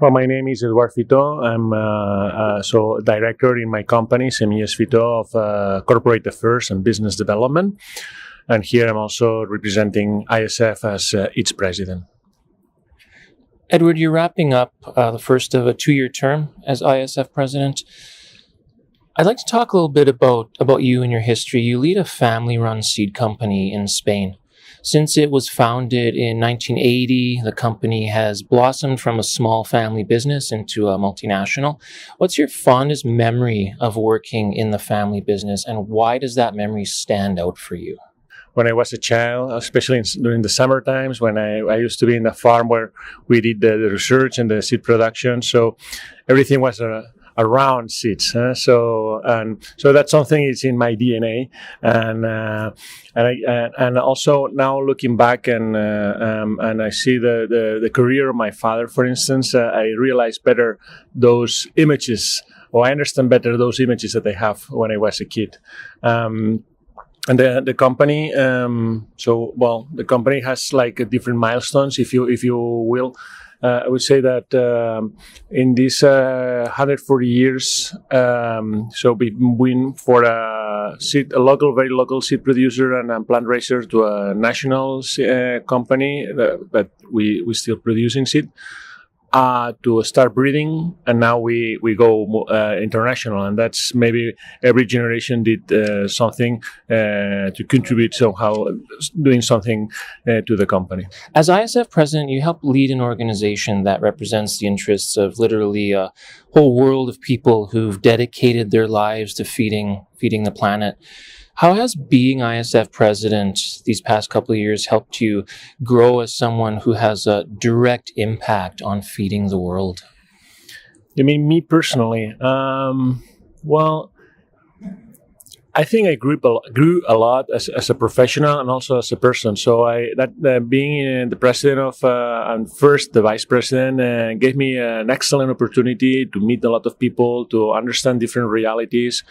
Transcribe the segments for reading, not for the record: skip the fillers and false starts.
Well, my name is Eduard Fito. I'm director in my company, Semillas Fito, of corporate affairs and business development. And here I'm also representing ISF as its president. Edward, you're wrapping up the first of a 2-year term as ISF president. I'd like to talk a little bit about you and your history. You lead a family-run seed company in Spain. Since it was founded in 1980, the company has blossomed from a small family business into a multinational. What's your fondest memory of working in the family business, and why does that memory stand out for you? When I was a child, especially during the summer times, when I used to be in the farm where we did the research and the seed production, so everything was around seeds. So that's something is in my DNA, and also now looking back and I see the career of my father, for instance, I realize better those images, or I understand better those images that I have when I was a kid. And the company, the company has like different milestones, if you will. I would say that in these 140 years, we've been for a very local seed producer and plant raiser to a national company that we still producing seed. To start breeding, and now we go international, and that's maybe every generation did something to contribute somehow, doing something to the company. As ISF president, you help lead an organization that represents the interests of literally a whole world of people who've dedicated their lives to feeding the planet. How has being ISF president these past couple of years helped you grow as someone who has a direct impact on feeding the world? You mean me personally? Well, I think I grew a lot as a professional and also as a person. So being the president of and first the vice president gave me an excellent opportunity to meet a lot of people, to understand different realities.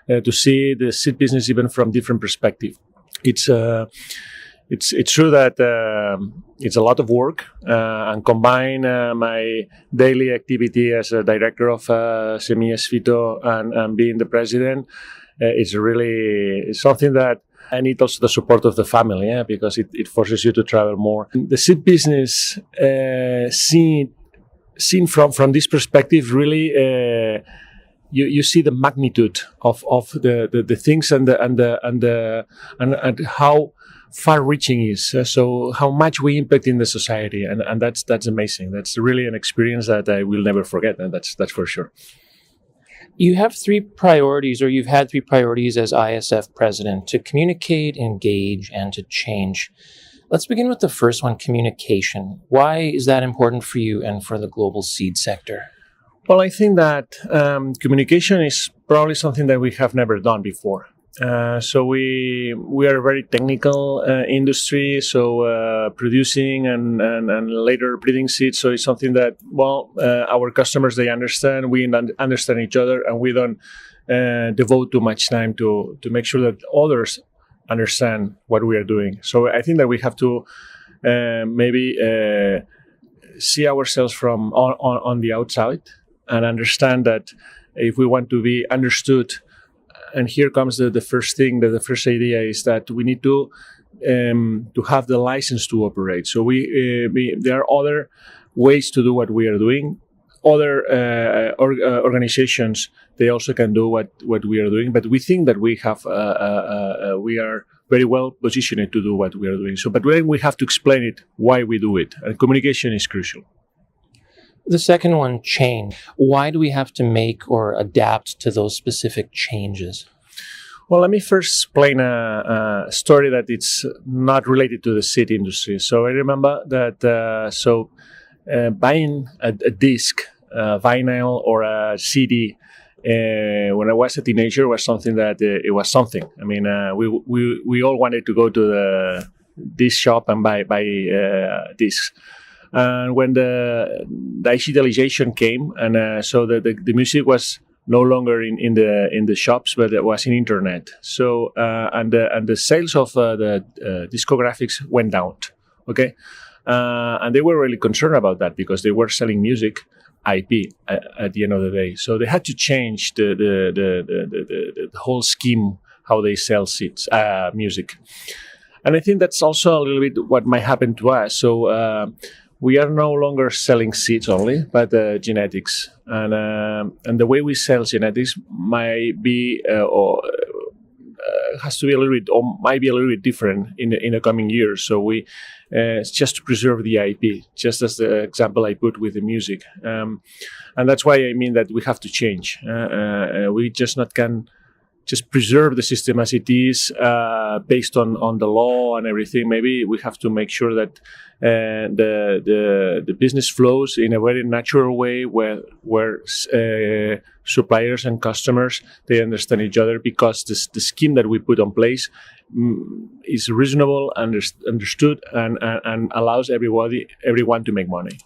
To see the seed business even from different perspective. It's true that it's a lot of work, and combine my daily activity as a director of Semillas Fito and being the president. It's something that I need also the support of the family, because it forces you to travel more. The seed business, seen from this perspective, really. You see the magnitude of the things and how far-reaching is. So how much we impact in the society, and that's amazing. That's really an experience that I will never forget, and that's for sure. You have 3 priorities, or you've had 3 priorities as ISF president: to communicate, engage, and to change. Let's begin with the first one, communication. Why is that important for you and for the global seed sector? Well, I think that communication is probably something that we have never done before. So we are a very technical industry, so producing and later breeding seeds. So it's something that, our customers, they understand, we understand each other, and we don't devote too much time to make sure that others understand what we are doing. So I think that we have to maybe see ourselves from on the outside, and understand that if we want to be understood, and here comes the first thing, the first idea is that we need to have the license to operate. So there are other ways to do what we are doing. Other organizations, they also can do what we are doing, but we think that we are very well positioned to do what we are doing. So, but then we have to explain it, why we do it, and communication is crucial. The second one, change. Why do we have to make or adapt to those specific changes? Well, let me first explain a story that it's not related to the seed industry. So I remember that buying a disc, vinyl, or a CD when I was a teenager was something that it was something. I mean, we all wanted to go to the disc shop and buy discs. And when the digitalization came, and so the music was no longer in the shops, but it was in internet. So and the sales of the discographics went down. Okay, and they were really concerned about that because they were selling music, IP at the end of the day. So they had to change the whole scheme how they sell seeds, music. And I think that's also a little bit what might happen to us. So we are no longer selling seeds only, but genetics. And the way we sell genetics might be or has to be a little bit, or might be a little bit different in the coming years. So we it's just to preserve the IP, just as the example I put with the music. And that's why I mean that we have to change. We just not can just preserve the system as it is based on the law and everything. Maybe we have to make sure that the business flows in a very natural way where suppliers and customers, they understand each other, because the scheme that we put in place is reasonable, understood, and allows everyone to make money.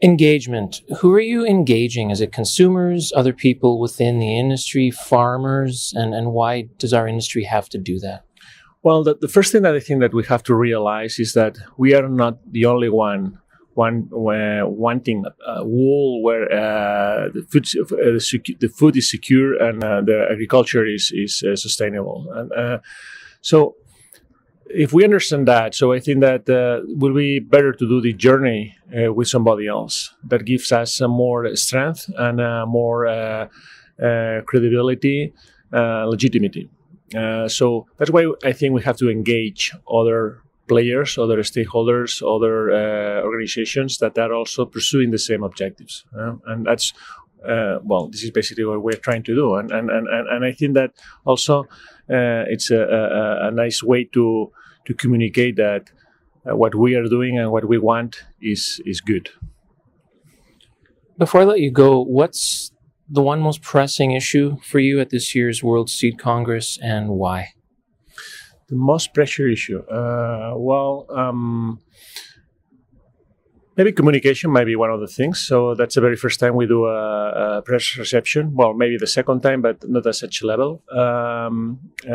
Engagement. Who are you engaging? Is it consumers, other people within the industry, farmers, and why does our industry have to do that? Well, the first thing that I think that we have to realize is that we are not the only one wanting a world where the food is secure and the agriculture is sustainable. And so if we understand that, so I think that will be better to do the journey with somebody else that gives us more strength and more credibility, legitimacy. So that's why I think we have to engage other players, other stakeholders, other organizations that are also pursuing the same objectives. And that's, this is basically what we're trying to do. And I think that also it's a nice way to communicate that what we are doing and what we want is good. Before I let you go, what's the one most pressing issue for you at this year's World Seed Congress, and why? The most pressure issue? Maybe communication might be one of the things. So that's the very first time we do a press reception. Well, maybe the second time, but not at such a level.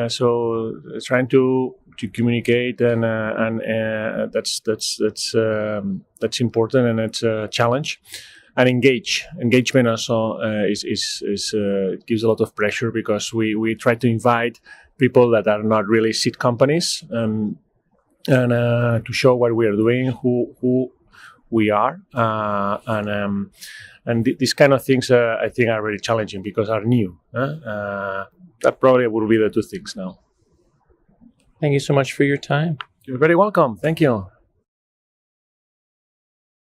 So trying to communicate and that's important, and it's a challenge. And engagement also gives a lot of pressure, because we try to invite people that are not really seed companies and to show what we are doing, who we are, and these kind of things I think are very challenging because are new. That probably will be the two things now. Thank you so much for your time. You're very welcome. Thank you.